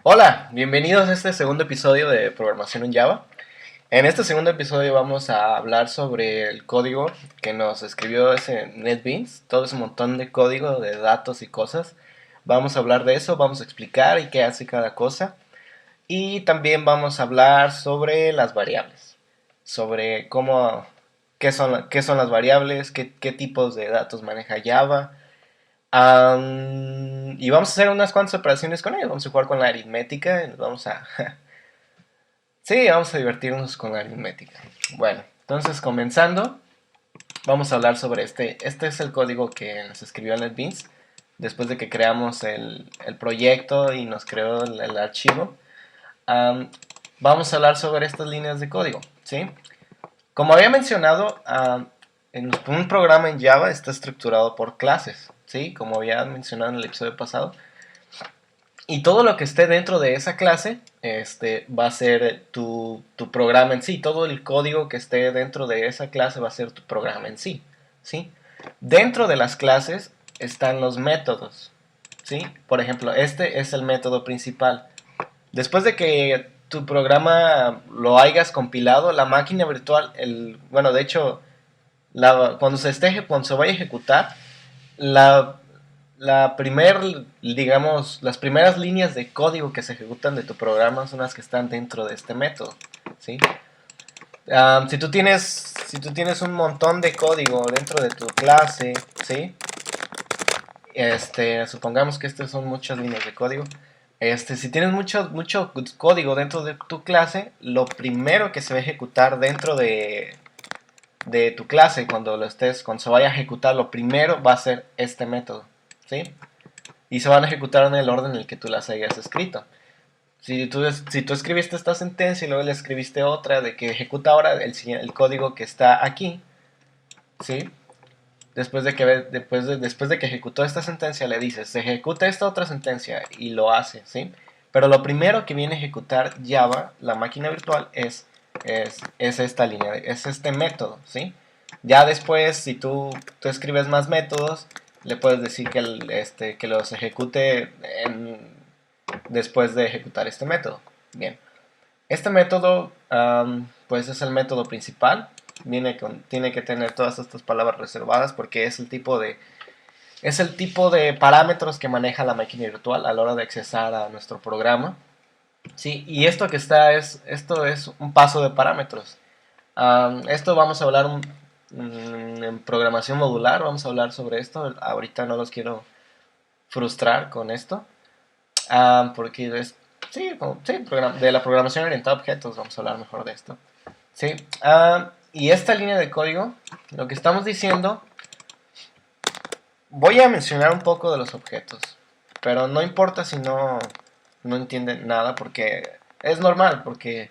Hola, bienvenidos a este segundo episodio de Programación en Java. En este segundo episodio vamos a hablar sobre el código que nos escribió ese NetBeans, todo ese montón de código, de datos y cosas. Vamos a hablar de eso, vamos a explicar y qué hace cada cosa. Y también vamos a hablar sobre las variables, sobre qué son las variables, qué tipos de datos maneja Java. Y vamos a hacer unas cuantas operaciones con ello. Vamos a jugar con la aritmética. Sí, vamos a divertirnos con la aritmética. Bueno, entonces comenzando, vamos a hablar sobre este. Este es el código que nos escribió NetBeans después de que creamos el proyecto y nos creó el archivo. Am, Vamos a hablar sobre estas líneas de código, ¿sí? Como había mencionado, en un programa en Java está estructurado por clases, ¿sí? Como había mencionado en el episodio pasado. Y todo lo que esté dentro de esa clase va a ser tu programa en sí. Todo el código que esté dentro de esa clase va a ser tu programa en sí, ¿sí? Dentro de las clases están los métodos, ¿sí? Por ejemplo, este es el método principal. Después de que tu programa lo hayas compilado, la máquina virtual, bueno, de hecho, cuando se vaya a ejecutar, la, las primeras líneas de código que se ejecutan de tu programa son las que están dentro de este método, ¿sí? Si tú tienes un montón de código dentro de tu clase, ¿sí? Supongamos que estas son muchas líneas de código. Si tienes mucho código dentro de tu clase, lo primero que se va a ejecutar dentro de tu clase, cuando se vaya a ejecutar, lo primero va a ser este método, ¿sí? Y se van a ejecutar en el orden en el que tú las hayas escrito. Si tú escribiste esta sentencia y luego le escribiste otra de que ejecuta ahora el código que está aquí, ¿sí? Después de que ejecutó esta sentencia, le dices, se ejecuta esta otra sentencia y lo hace, ¿sí? Pero lo primero que viene a ejecutar Java, la máquina virtual, es esta línea, es este método, ¿sí? Ya después, si tú escribes más métodos, le puedes decir que los ejecute después de ejecutar este método. Bien. Este método, pues es el método principal. Tiene que tener todas estas palabras reservadas porque es el tipo de parámetros que maneja la máquina virtual a la hora de accesar a nuestro programa. Sí, y esto es un paso de parámetros. Esto vamos a hablar en programación modular, vamos a hablar sobre esto. Ahorita no los quiero frustrar con esto. Porque sí, de la programación orientada a objetos vamos a hablar mejor de esto. Sí, y esta línea de código, lo que estamos diciendo, voy a mencionar un poco de los objetos, pero no importa si no entienden nada porque es normal, porque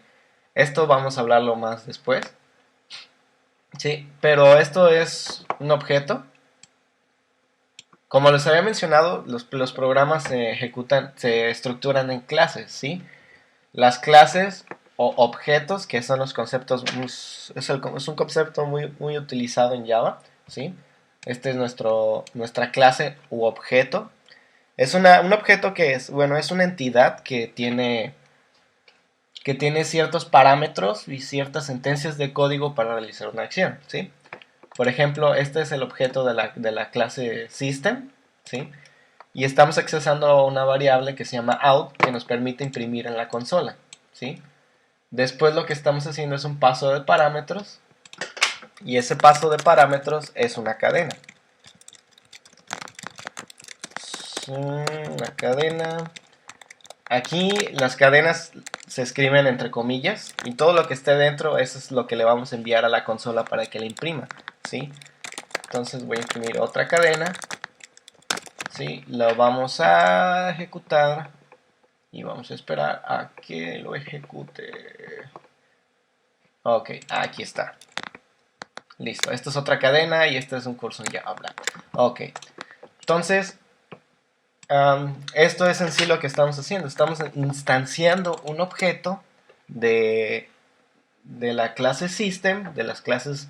esto vamos a hablarlo más después. Sí, pero esto es un objeto. Como les había mencionado, los programas se estructuran en clases, ¿sí? Las clases o objetos, que son los conceptos, es un concepto muy utilizado en Java, ¿sí? Este es nuestra clase u objeto. Un objeto que es una entidad que tiene ciertos parámetros y ciertas sentencias de código para realizar una acción, ¿sí? Por ejemplo, este es el objeto de la clase System, ¿sí? Y estamos accesando a una variable que se llama out, que nos permite imprimir en la consola, ¿sí? Después lo que estamos haciendo es un paso de parámetros, y ese paso de parámetros es una cadena. Una cadena. Aquí las cadenas se escriben entre comillas y todo lo que esté dentro, eso es lo que le vamos a enviar a la consola para que la imprima, ¿sí? Entonces voy a imprimir otra cadena, ¿sí? Lo vamos a ejecutar y vamos a esperar a que lo ejecute. Ok, aquí está. Listo, esta es otra cadena y este es un curso en Java. Ok, entonces esto es en sí lo que estamos haciendo. Estamos instanciando un objeto de, de la clase System, de las clases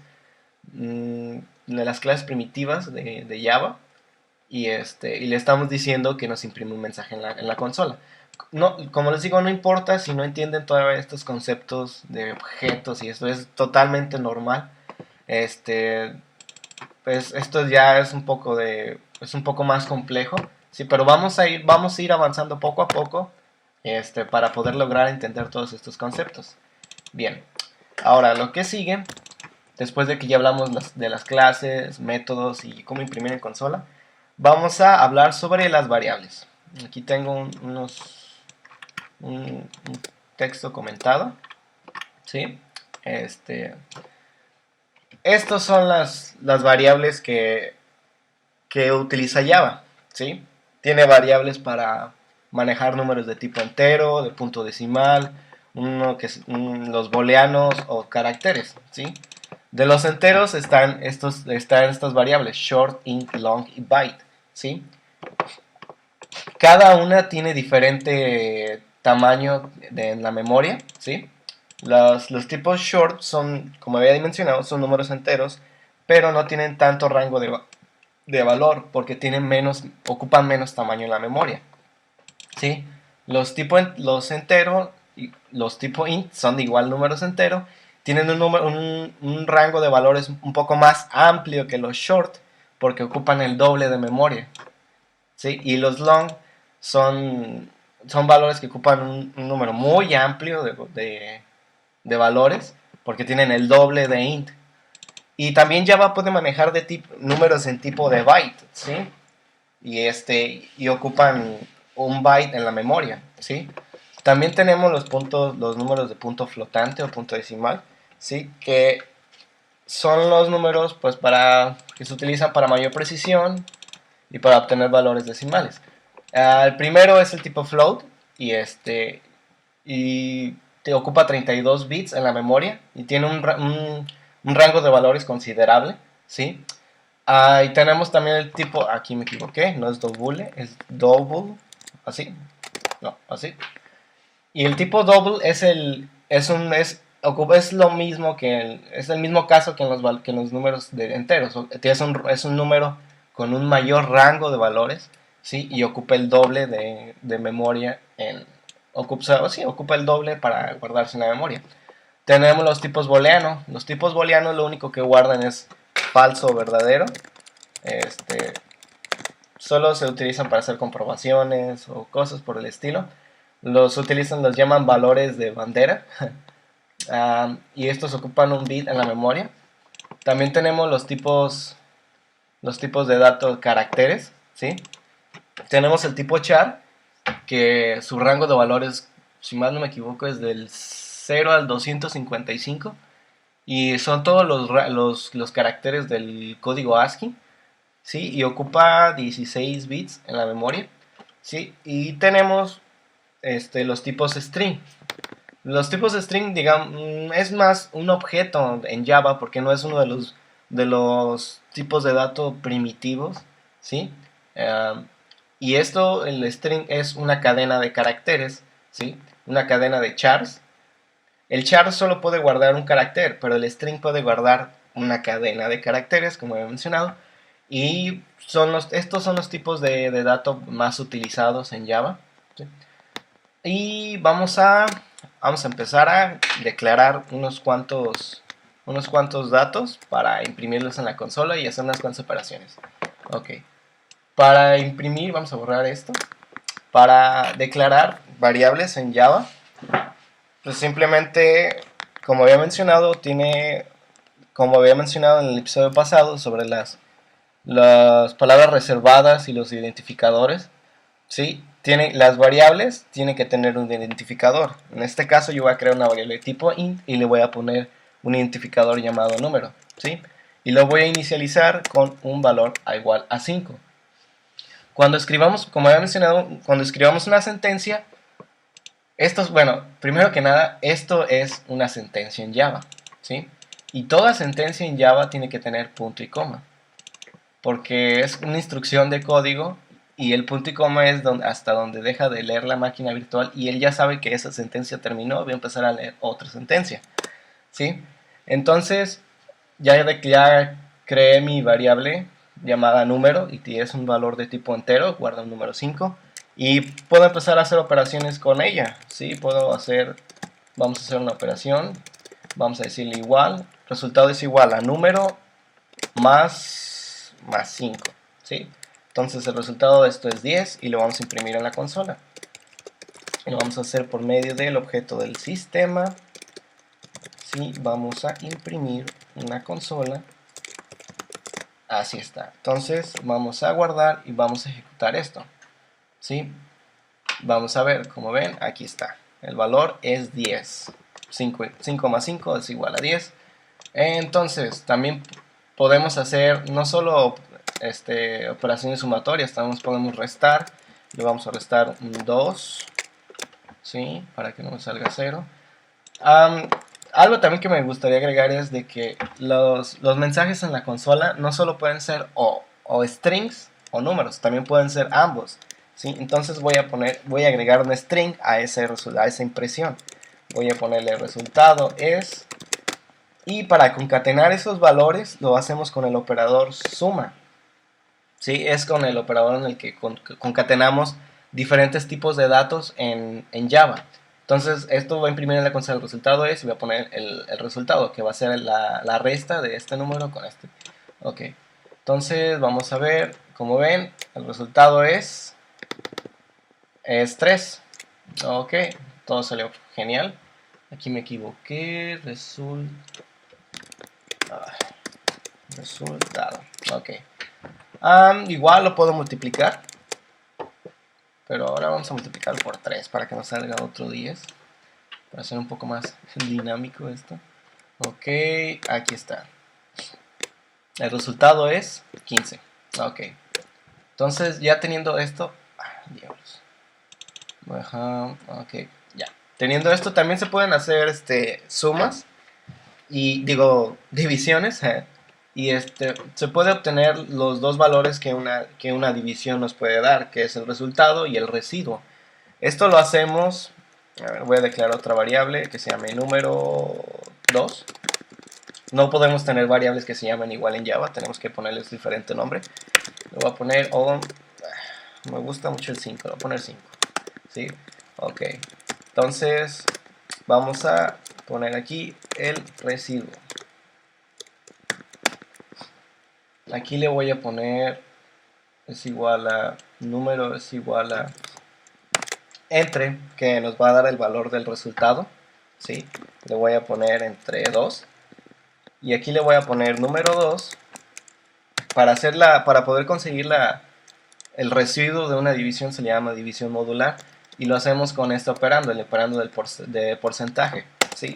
primitivas de Java, y le estamos diciendo que nos imprime un mensaje en la consola. no, como les digo, no importa si no entienden todavía estos conceptos de objetos y esto es totalmente normal. Este, pues esto ya es es un poco más complejo, sí, pero vamos a ir avanzando poco a poco, para poder lograr entender todos estos conceptos. Bien, ahora lo que sigue, después de que ya hablamos de las clases, métodos y cómo imprimir en consola, vamos a hablar sobre las variables. Aquí tengo un texto comentado, ¿sí? Estas son las variables que utiliza Java, ¿sí? Tiene variables para manejar números de tipo entero, de punto decimal, los booleanos o caracteres, ¿sí? De los enteros están estas variables, short, int, long y byte, ¿sí? Cada una tiene diferente tamaño en la memoria, ¿sí? Los tipos short son, como había mencionado, son números enteros, pero no tienen tanto rango de valor porque ocupan menos tamaño en la memoria, ¿sí? Los enteros y los tipo int son de igual números enteros, tienen un rango de valores un poco más amplio que los short porque ocupan el doble de memoria, ¿sí? Y los long son, son valores que ocupan un número muy amplio de valores porque tienen el doble de int. Y también Java puede manejar números en tipo de byte, ¿sí? Y ocupan un byte en la memoria, ¿sí? También tenemos los números de punto flotante o punto decimal, ¿sí? Que son los números pues que se utilizan para mayor precisión y para obtener valores decimales. El primero es el tipo float y te ocupa 32 bits en la memoria y tiene un rango de valores considerable, ¿sí? Y tenemos también el tipo, aquí me equivoqué, no es double, es double, así, no, así. Y el tipo double es lo mismo es el mismo caso que en los números de enteros. Es un número con un mayor rango de valores, ¿sí? Y ocupa el doble de memoria ocupa el doble para guardarse en la memoria. Tenemos los tipos booleano. Los tipos booleano lo único que guardan es falso o verdadero. Este, Solo se utilizan para hacer comprobaciones o cosas por el estilo. Los llaman valores de bandera. Y estos ocupan un bit en la memoria. También tenemos los tipos de datos caracteres, ¿sí? Tenemos el tipo char, que su rango de valores, si mal no me equivoco, es del 0 al 255. Y son todos los caracteres del código ASCII, ¿sí? Y ocupa 16 bits en la memoria, ¿sí? Y tenemos los tipos string. Los tipos string, digamos, es más un objeto en Java porque no es uno de los tipos de datos primitivos, ¿sí? Y el string es una cadena de caracteres, ¿sí? Una cadena de chars. El char solo puede guardar un carácter, pero el string puede guardar una cadena de caracteres, como he mencionado. Y estos son los tipos de datos más utilizados en Java, ¿sí? Y vamos a empezar a declarar unos cuantos datos para imprimirlos en la consola y hacer unas cuantas operaciones. Ok. Para imprimir, vamos a borrar esto. Para declarar variables en Java, pues simplemente, como había mencionado en el episodio pasado sobre las palabras reservadas y los identificadores, ¿sí? Las variables tienen que tener un identificador. En este caso yo voy a crear una variable de tipo int y le voy a poner un identificador llamado número, ¿sí? Y lo voy a inicializar con un valor igual a 5. Cuando escribamos, como había mencionado, cuando escribamos una sentencia, bueno, primero que nada, esto es una sentencia en Java, ¿sí? Y toda sentencia en Java tiene que tener punto y coma, porque es una instrucción de código y el punto y coma es hasta donde deja de leer la máquina virtual y él ya sabe que esa sentencia terminó, voy a empezar a leer otra sentencia, ¿sí? Entonces, ya creé mi variable llamada número y es un valor de tipo entero, guarda un número 5. y puedo empezar a hacer operaciones con ella, ¿sí? Vamos a hacer una operación, vamos a decirle igual, resultado es igual a número más 5, ¿sí? Entonces el resultado de esto es 10 y lo vamos a imprimir en la consola. Y lo vamos a hacer por medio del objeto del sistema. ¿Sí? Vamos a imprimir una consola. Así está. Entonces vamos a guardar y vamos a ejecutar esto. ¿Sí? Vamos a ver, como ven, aquí está. El valor es 10. 5 más 5 es igual a 10. Entonces, también podemos hacer no solo operaciones sumatorias, también podemos restar. Le vamos a restar un 2, ¿sí? Para que no nos salga 0. Algo también que me gustaría agregar es de que los mensajes en la consola no solo pueden ser o strings o números, también pueden ser ambos, ¿sí? Entonces voy a agregar un string a esa impresión. Voy a ponerle resultado es, y para concatenar esos valores lo hacemos con el operador suma, ¿sí? Es con el operador en el que concatenamos diferentes tipos de datos en Java. Entonces esto va a imprimir en la consola el resultado es y voy a poner el resultado, que va a ser la resta de este número con este. Ok, entonces vamos a ver, como ven, el resultado es 3. Ok, todo salió genial. Aquí me equivoqué, resultado. Ok, igual lo puedo multiplicar, pero ahora vamos a multiplicar por 3 para que nos salga otro 10, para hacer un poco más dinámico esto. Ok, aquí está. El resultado es 15. Ok, entonces ya teniendo esto, diablos. Ok, ya. Teniendo esto también se pueden hacer sumas y digo divisiones, y se puede obtener los dos valores que una división nos puede dar, que es el resultado y el residuo. Esto lo hacemos, a ver, voy a declarar otra variable que se llame número 2. No podemos tener variables que se llamen igual en Java, tenemos que ponerles diferente nombre. Le voy a poner, me gusta mucho el 5, le voy a poner 5. ¿Sí? Ok, entonces vamos a poner aquí el residuo. Aquí le voy a poner es igual a número es igual a entre, que nos va a dar el valor del resultado, ¿sí? Le voy a poner entre 2 y aquí le voy a poner número 2 para poder conseguir el residuo de una división. Se le llama división modular y lo hacemos con este operando, el operando de porcentaje, ¿sí?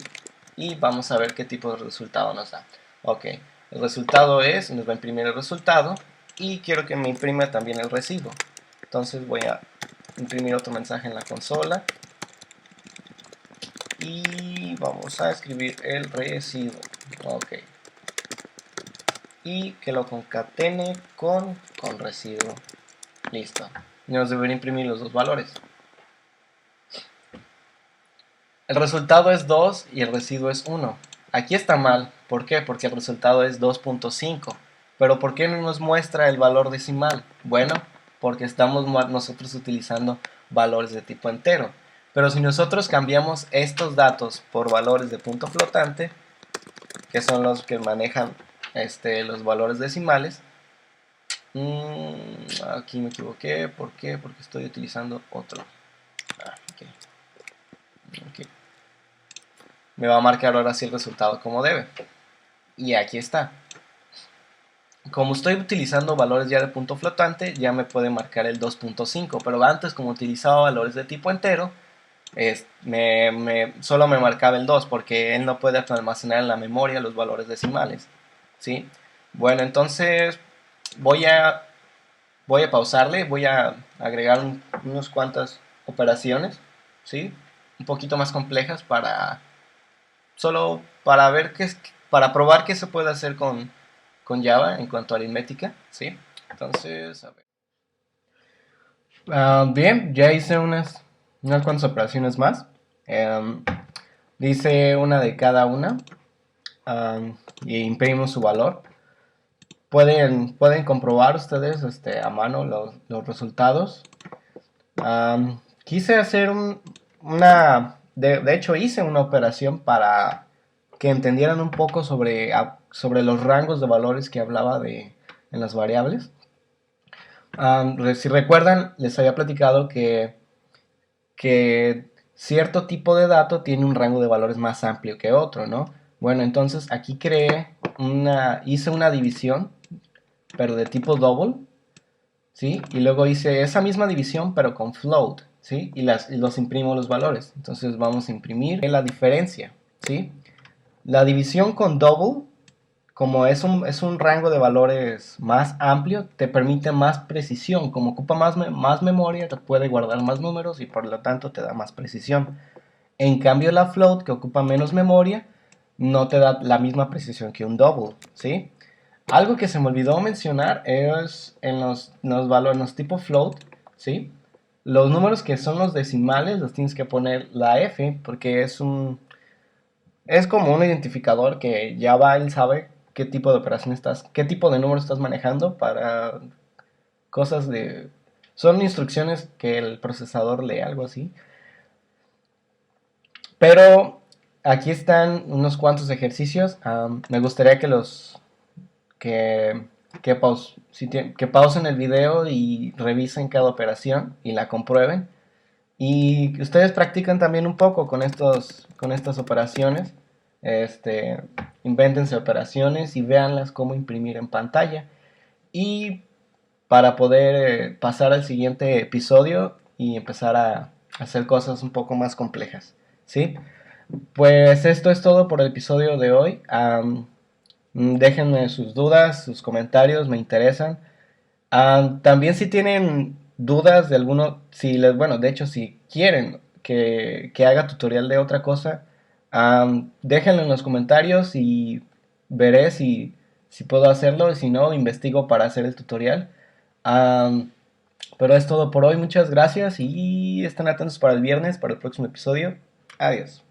Y vamos a ver qué tipo de resultado nos da. Ok, el resultado nos va a imprimir el resultado y quiero que me imprima también el residuo. Entonces voy a imprimir otro mensaje en la consola y vamos a escribir el residuo. Ok, y que lo concatene con residuo. Listo. Nos debería imprimir los dos valores. El resultado es 2 y el residuo es 1. Aquí está mal. ¿Por qué? Porque el resultado es 2.5. Pero ¿por qué no nos muestra el valor decimal? Bueno, porque estamos nosotros utilizando valores de tipo entero. Pero si nosotros cambiamos estos datos por valores de punto flotante, que son los que manejan los valores decimales, aquí me equivoqué. ¿Por qué? Porque estoy utilizando otro. Okay. Okay. Me va a marcar ahora sí el resultado como debe. Y aquí está. Como estoy utilizando valores ya de punto flotante, ya me puede marcar el 2.5, pero antes, como utilizaba valores de tipo entero, solo me marcaba el 2 porque él no puede almacenar en la memoria los valores decimales, ¿sí? Bueno, entonces voy a pausarle, voy a agregar unas cuantas operaciones, ¿sí? Un poquito más complejas solo para ver para probar qué se puede hacer con Java en cuanto a aritmética, ¿sí? Entonces, a ver. Bien, ya hice unas cuantas operaciones más. Dice una de cada una, y imprimo su valor. Pueden comprobar ustedes a mano los resultados. Quise hacer de hecho hice una operación para que entendieran un poco sobre los rangos de valores que hablaba en las variables. Si recuerdan, les había platicado que cierto tipo de dato tiene un rango de valores más amplio que otro, ¿no? Bueno, entonces aquí hice una división, pero de tipo double, ¿sí? Y luego hice esa misma división, pero con float, ¿sí? Y los imprimo los valores. Entonces vamos a imprimir la diferencia, ¿sí? La división con double, como es un rango de valores más amplio, te permite más precisión. Como ocupa más memoria, te puede guardar más números y por lo tanto te da más precisión. En cambio la float, que ocupa menos memoria, no te da la misma precisión que un double, ¿sí? Algo que se me olvidó mencionar es en los tipo float, ¿sí? Los números que son los decimales los tienes que poner la F porque es como un identificador que ya va, él sabe qué tipo de operación qué tipo de número estás manejando para cosas de... Son instrucciones que el procesador lee, algo así. Pero aquí están unos cuantos ejercicios. Me gustaría que, que pausen el video y revisen cada operación y la comprueben. Y que ustedes practican también un poco con estas operaciones. Este, invéntense operaciones y véanlas cómo imprimir en pantalla. Y para poder pasar al siguiente episodio y empezar a hacer cosas un poco más complejas. ¿Sí? Pues esto es todo por el episodio de hoy. Déjenme sus dudas, sus comentarios, me interesan. También si tienen dudas de alguno, bueno, de hecho si quieren que haga tutorial de otra cosa, déjenlo en los comentarios y veré si puedo hacerlo y si no, investigo para hacer el tutorial. Am, pero es todo por hoy, muchas gracias y estén atentos para el viernes, para el próximo episodio. Adiós.